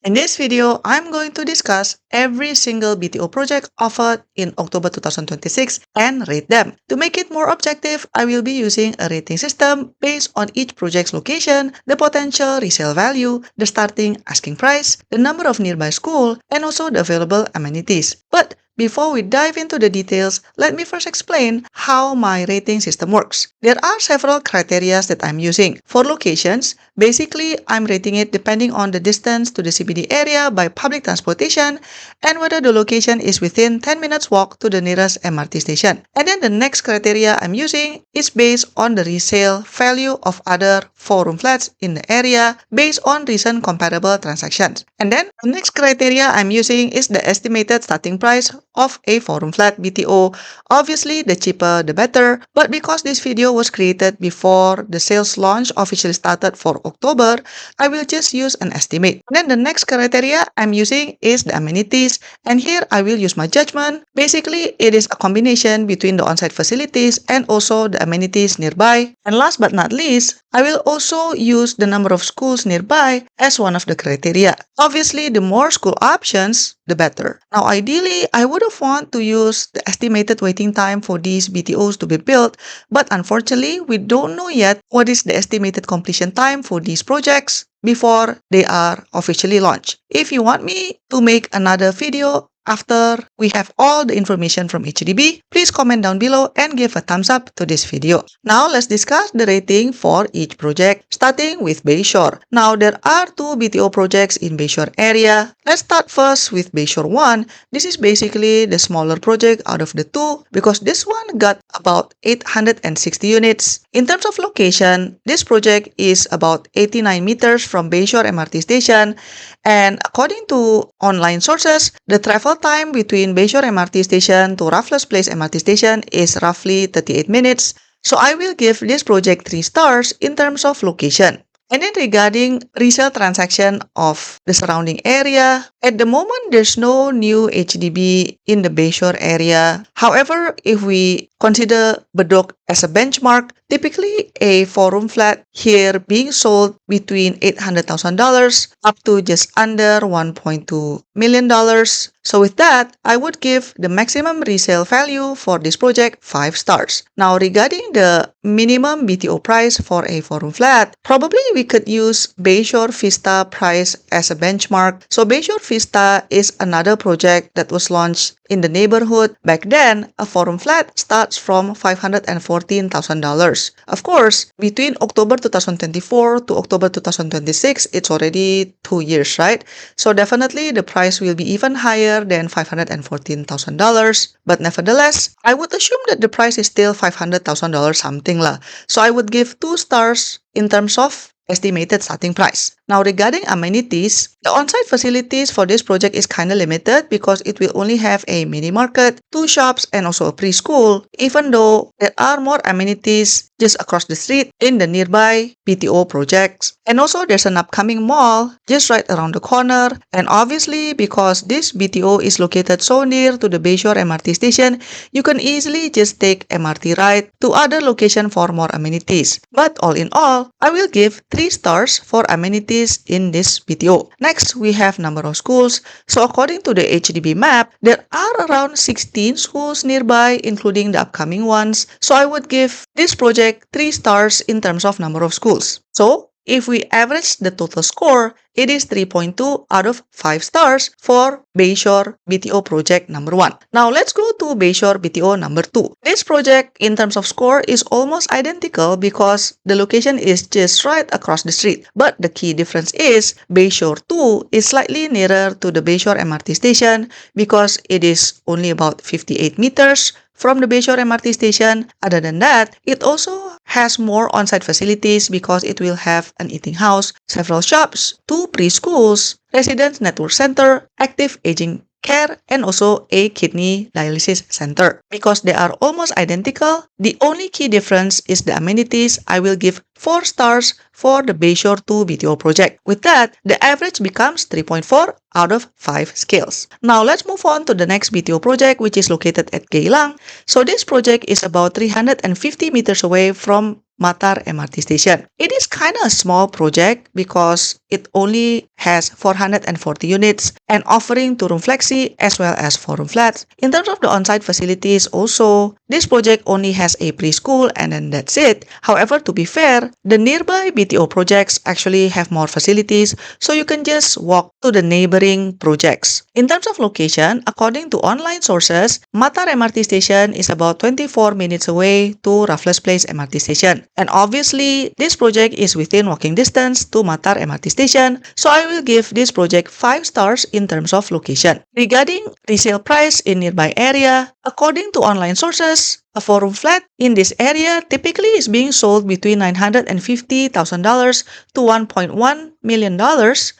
In this video, I'm going to discuss every single BTO project offered in October 2026 and rate them. To make it more objective, I will be using a rating system based on each project's location, the potential resale value, the starting asking price, the number of nearby schools, and also the available amenities. But before we dive into the details, let me first explain how my rating system works. There are several criteria that I'm using. For locations, basically I'm rating it depending on the distance to the CBD area by public transportation and whether the location is within 10 minutes walk to the nearest MRT station. And then the next criteria I'm using is based on the resale value of other 4-room flats in the area based on recent comparable transactions. And then the next criteria I'm using is the estimated starting price of a 4-room flat BTO. Obviously, the cheaper the better, but because this video was created before the sales launch officially started for October, I will just use an estimate. Then the next criteria I'm using is the amenities, and here I will use my judgment. Basically, it is a combination between the on-site facilities and also the amenities nearby. And last but not least, I will also use the number of schools nearby as one of the criteria. Obviously, the more school options, the better. Now, ideally, I would have want to use the estimated waiting time for these BTOs to be built, but unfortunately, we don't know yet what is the estimated completion time for these projects before they are officially launched. If you want me to make another video after we have all the information from HDB, please comment down below and give a thumbs up to this video. Now let's discuss the rating for each project, starting with Bayshore. Now there are 2 BTO projects in Bayshore area. Let's start first with Bayshore 1. This is basically the smaller project out of the 2 because this one got about 860 units. In terms of location, this project is about 89 meters from Bayshore MRT station, and according to online sources, the travel time between Bayshore MRT station to Raffles Place MRT station is roughly 38 minutes. So I will give this project 3 stars in terms of location. And then regarding resale transaction of the surrounding area, at the moment there's no new HDB in the Bayshore area. However, if we consider Bedok as a benchmark, typically a 4-room flat here being sold between $800,000 up to just under $1.2 million. So with that, I would give the maximum resale value for this project 5 stars. Now regarding the minimum BTO price for a 4-room flat, probably we could use Bayshore Vista price as a benchmark. So Bayshore Vista is another project that was launched in the neighborhood. Back then, a 4-room flat starts from $514,000. Of course, between October 2024 to October 2026, it's already 2 years, right? So definitely the price will be even higher than $514,000. But nevertheless, I would assume that the price is still $500,000 something lah. So I would give 2 stars in terms of estimated starting price. Now regarding amenities, the on-site facilities for this project is kind of limited because it will only have a mini market, 2 shops, and also a preschool, even though there are more amenities just across the street in the nearby BTO projects. And also there's an upcoming mall just right around the corner, and obviously because this BTO is located so near to the Bayshore MRT station, you can easily just take MRT ride to other location for more amenities. But all in all, I will give 3 stars for amenities in this BTO. Next, we have number of schools. So according to the HDB map, there are around 16 schools nearby, including the upcoming ones. So I would give this project 3 stars in terms of number of schools. So if we average the total score, it is 3.2 out of 5 stars for Bayshore BTO project number 1. Now let's go to Bayshore BTO number 2. This project in terms of score is almost identical because the location is just right across the street. But the key difference is Bayshore 2 is slightly nearer to the Bayshore MRT station because it is only about 58 meters from the Bayshore MRT station. Other than that, it also has more on-site facilities because it will have an eating house, several shops, 2 preschools, residence network center, active aging care, and also a kidney dialysis center. Because they are almost identical, the only key difference is the amenities. I will give 4 stars for the Bayshore 2 BTO project. With that, the average becomes 3.4 out of 5 scales. Now let's move on to the next BTO project, which is located at Geylang. So this project is about 350 meters away from Matar MRT station. It is kind of a small project because it only has 440 units and offering two-room flexi as well as four-room flats. In terms of the on-site facilities also, this project only has a preschool and then that's it. However, to be fair, the nearby BTO projects actually have more facilities, so you can just walk to the neighboring projects. In terms of location, according to online sources, Matar MRT station is about 24 minutes away to Raffles Place MRT station. And obviously, this project is within walking distance to Matar MRT station, so I will give this project 5 stars in terms of location. Regarding resale price in nearby area, according to online sources, a four-room flat in this area typically is being sold between $950,000 to $1.1 million,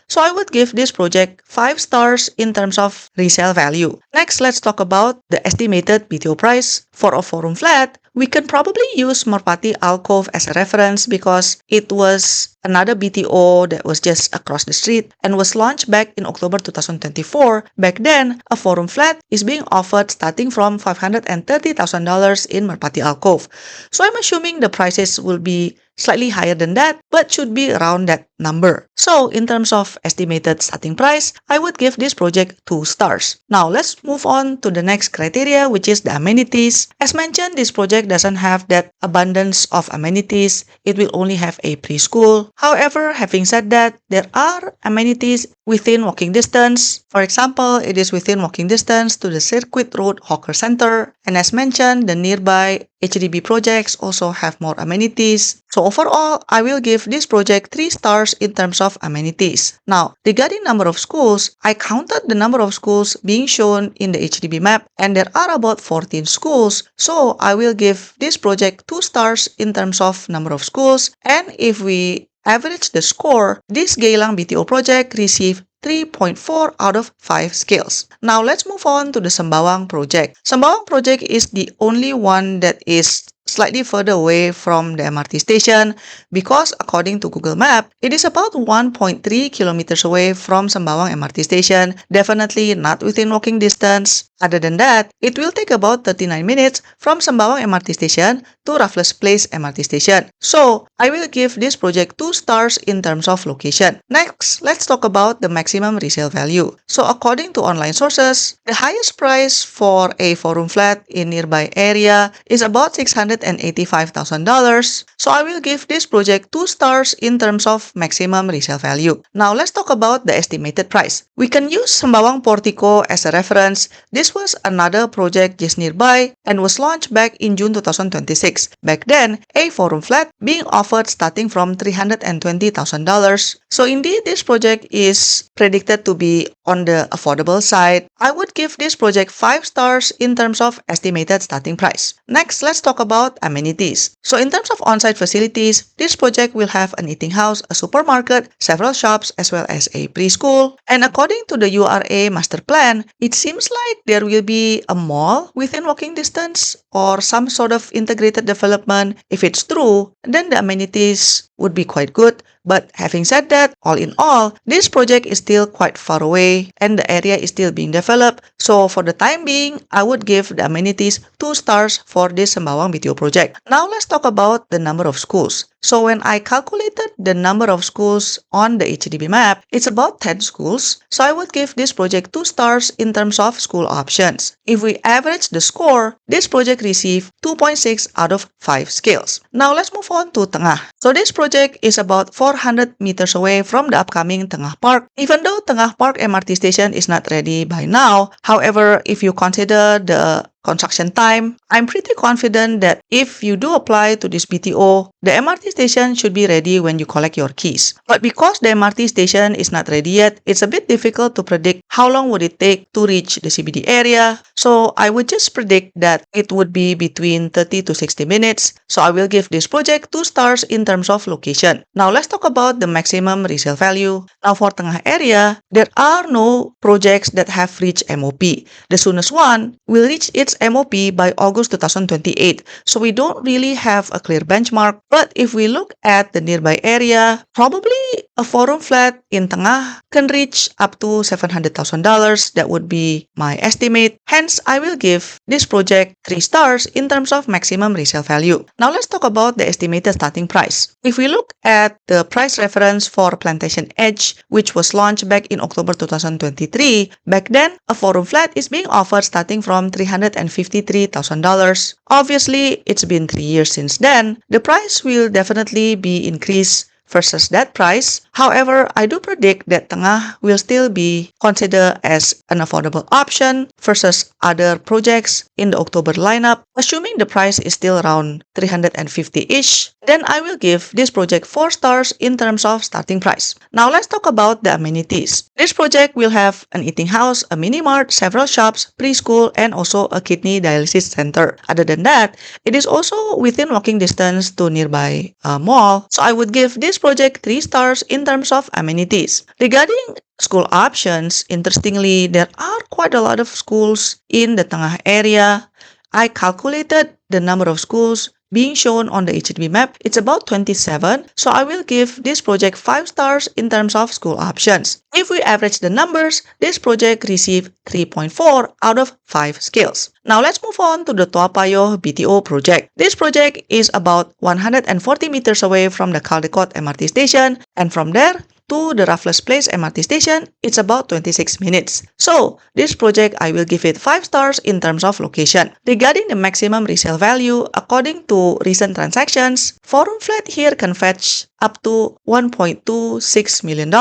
so I would give this project 5 stars in terms of resale value. Next, let's talk about the estimated BTO price. For a four-room flat, we can probably use Merpati Alcove as a reference because it was another BTO that was just across the street and was launched back in October 2024. Back then, a four-room flat is being offered starting from $530,000 in Merpati Alcove. So I'm assuming the prices will be slightly higher than that, but should be around that number. So in terms of estimated starting price, I would give this project 2 stars. Now let's move on to the next criteria, which is the amenities. As mentioned, this project doesn't have that abundance of amenities. It will only have a preschool. However, having said that, there are amenities within walking distance. For example, it is within walking distance to the Circuit Road Hawker Center. And as mentioned, the nearby HDB projects also have more amenities. So overall, I will give this project 3 stars in terms of amenities. Now, regarding number of schools, I counted the number of schools being shown in the HDB map and there are about 14 schools. So I will give this project 2 stars in terms of number of schools. And if we average the score, this Geylang BTO project received 3.4 out of 5 scales. Now let's move on to the Sembawang project. Sembawang project is the only one that is slightly further away from the MRT station because according to Google Map, it is about 1.3 kilometers away from Sembawang MRT station, definitely not within walking distance. Other than that, it will take about 39 minutes from Sembawang MRT station to Raffles Place MRT station. So, I will give this project 2 stars in terms of location. Next, let's talk about the maximum resale value. So, according to online sources, the highest price for a 4-room flat in nearby area is about $685,000. So, I will give this project 2 stars in terms of maximum resale value. Now, let's talk about the estimated price. We can use Sembawang Portico as a reference. This was another project just nearby and was launched back in June 2026. Back then, a 4-room flat being offered starting from $320,000. So indeed, this project is predicted to be on the affordable side. I would give this project 5 stars in terms of estimated starting price. Next, let's talk about amenities. So in terms of on-site facilities, this project will have an eating house, a supermarket, several shops, as well as a preschool. And according to the URA master plan, it seems like there will be a mall within walking distance or some sort of integrated development. If it's true, then the amenities would be quite good. But having said that, all in all, this project is still quite far away and the area is still being developed. So for the time being, I would give the amenities 2 stars for this Sembawang BTO project. Now let's talk about the number of schools. So when I calculated the number of schools on the HDB map, it's about 10 schools. So I would give this project 2 stars in terms of school options. If we average the score, this project received 2.6 out of 5 scales. Now let's move on to Tengah. So this project is about 400 meters away from the upcoming Tengah Park. Even though Tengah Park MRT station is not ready by now, however, if you consider the construction time, I'm pretty confident that if you do apply to this BTO, the MRT station should be ready when you collect your keys. But because the MRT station is not ready yet, it's a bit difficult to predict how long would it take to reach the CBD area. So I would just predict that it would be between 30 to 60 minutes. So I will give this project 2 stars in terms of location. Now let's talk about the maximum resale value. Now for Tengah area, there are no projects that have reached MOP. The soonest one will reach its its MOP by August 2028. So we don't really have a clear benchmark. But if we look at the nearby area, probably a 4-room flat in Tengah can reach up to $700,000. That would be my estimate. Hence, I will give this project 3 stars in terms of maximum resale value. Now let's talk about the estimated starting price. If we look at the price reference for Plantation Edge, which was launched back in October 2023, back then, a 4-room flat is being offered starting from $353,000. Obviously, it's been 3 years since then. The price will definitely be increased versus that price. However, I do predict that Tengah will still be considered as an affordable option versus other projects in the October lineup. Assuming the price is still around 350-ish, then I will give this project 4 stars in terms of starting price. Now let's talk about the amenities. This project will have an eating house, a mini mart, several shops, preschool, and also a kidney dialysis center. Other than that, it is also within walking distance to nearby mall. So I would give this project 3 stars in terms of amenities. Regarding school options, interestingly, there are quite a lot of schools in the Tengah area. I calculated the number of schools being shown on the HDB map. It's about 27. So I will give this project 5 stars in terms of school options. If we average the numbers, this project received 3.4 out of 5 scales. Now let's move on to the Toa Payoh BTO project. This project is about 140 meters away from the Caldecott MRT station, and from there to the Raffles Place MRT station, it's about 26 minutes. So, this project, I will give it 5 stars in terms of location. Regarding the maximum resale value, according to recent transactions, 4-room flat here can fetch up to $1.26 million.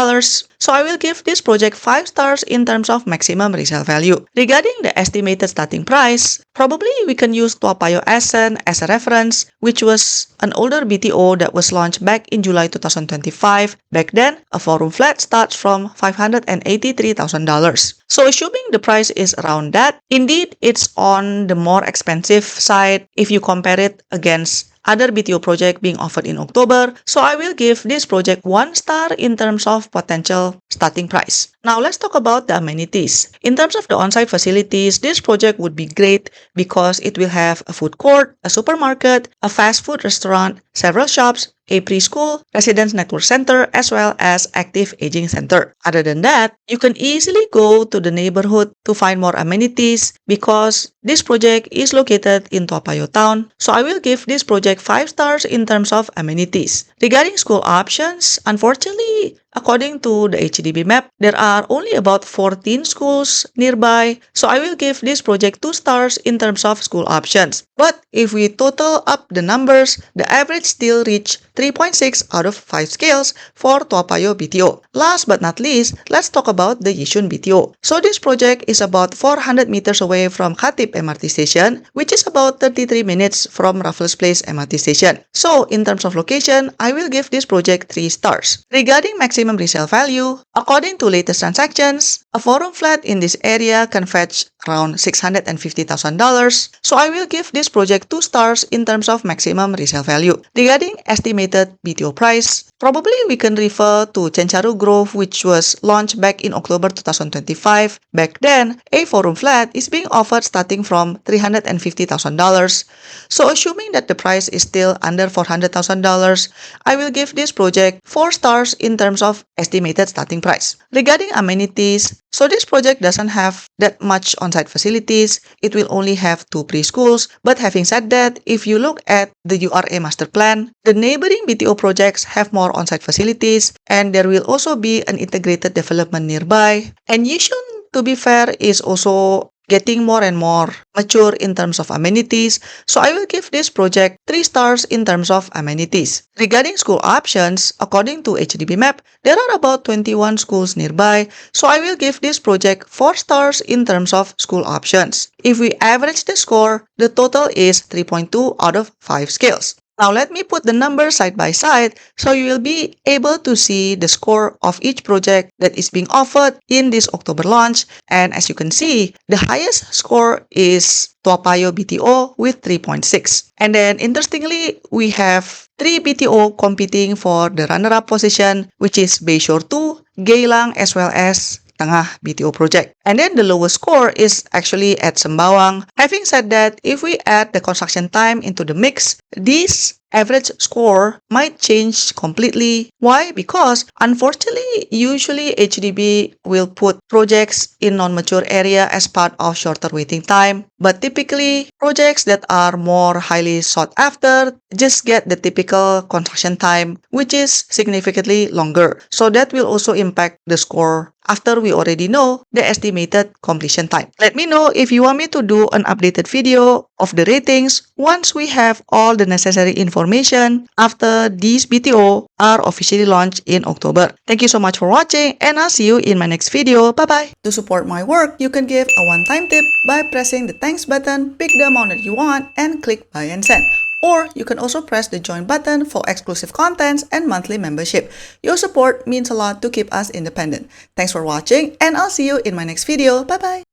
So I will give this project 5 stars in terms of maximum resale value. Regarding the estimated starting price, probably we can use Toa Payoh Ascent as a reference, which was an older BTO that was launched back in July 2025. Back then, a 4-room flat starts from $583,000. So assuming the price is around that, indeed it's on the more expensive side if you compare it against other BTO project being offered in October. So I will give this project 1 star in terms of potential starting price. Now let's talk about the amenities. In terms of the on-site facilities, this project would be great because it will have a food court, a supermarket, a fast food restaurant, several shops, a preschool, residence network center, as well as active aging center. Other than that, you can easily go to the neighborhood to find more amenities because this project is located in Toa Payoh town. So I will give this project 5 stars in terms of amenities. Regarding school options, unfortunately, according to the HDB map, there are only about 14 schools nearby. So I will give this project 2 stars in terms of school options. But if we total up the numbers, the average still reach 3.6 out of 5 scales for Toa Payoh BTO. Last but not least, let's talk about the Yishun BTO. So this project is about 400 meters away from Khatib MRT station, which is about 33 minutes from Raffles Place MRT station. So in terms of location, I will give this project 3 stars. Regarding maximum resale value, according to latest transactions, a 4-room flat in this area can fetch around $650,000. So I will give this project 2 stars in terms of maximum resale value. Regarding estimated BTO price, probably we can refer to Chencharu Grove, which was launched back in October 2025. Back then, a 4-room flat is being offered starting from $350,000. So assuming that the price is still under $400,000, I will give this project 4 stars in terms of estimated starting price. Regarding amenities, so this project doesn't have that much on-site facilities. It will only have 2 preschools. But having said that, if you look at the URA master plan, the neighboring BTO projects have more on-site facilities, and there will also be an integrated development nearby. And Yishun, to be fair, is also getting more and more mature in terms of amenities. So I will give this project 3 stars in terms of amenities. Regarding school options, according to HDB map, there are about 21 schools nearby. So I will give this project 4 stars in terms of school options. If we average the score, the total is 3.2 out of 5 scales. Now let me put the numbers side by side so you will be able to see the score of each project that is being offered in this October launch. And as you can see, the highest score is Toa Payoh BTO with 3.6. And then interestingly, we have 3 BTO competing for the runner-up position, which is Bayshore 2, Geylang, as well as tengah BTO project. And then the lowest score is actually at Sembawang. Having said that, if we add the construction time into the mix, this average score might change completely. Why? Because unfortunately, usually HDB will put projects in non-mature area as part of shorter waiting time. But typically, projects that are more highly sought after just get the typical construction time, which is significantly longer. So that will also impact the score after we already know the estimated completion time. Let me know if you want me to do an updated video of the ratings once we have all the necessary information after these BTO are officially launched in October. Thank you so much for watching, and I'll see you in my next video. Bye-bye! To support my work, you can give a one-time tip by pressing the thanks button, pick the amount that you want, and click buy and send. Or you can also press the join button for exclusive contents and monthly membership. Your support means a lot to keep us independent. Thanks for watching, and I'll see you in my next video. Bye-bye!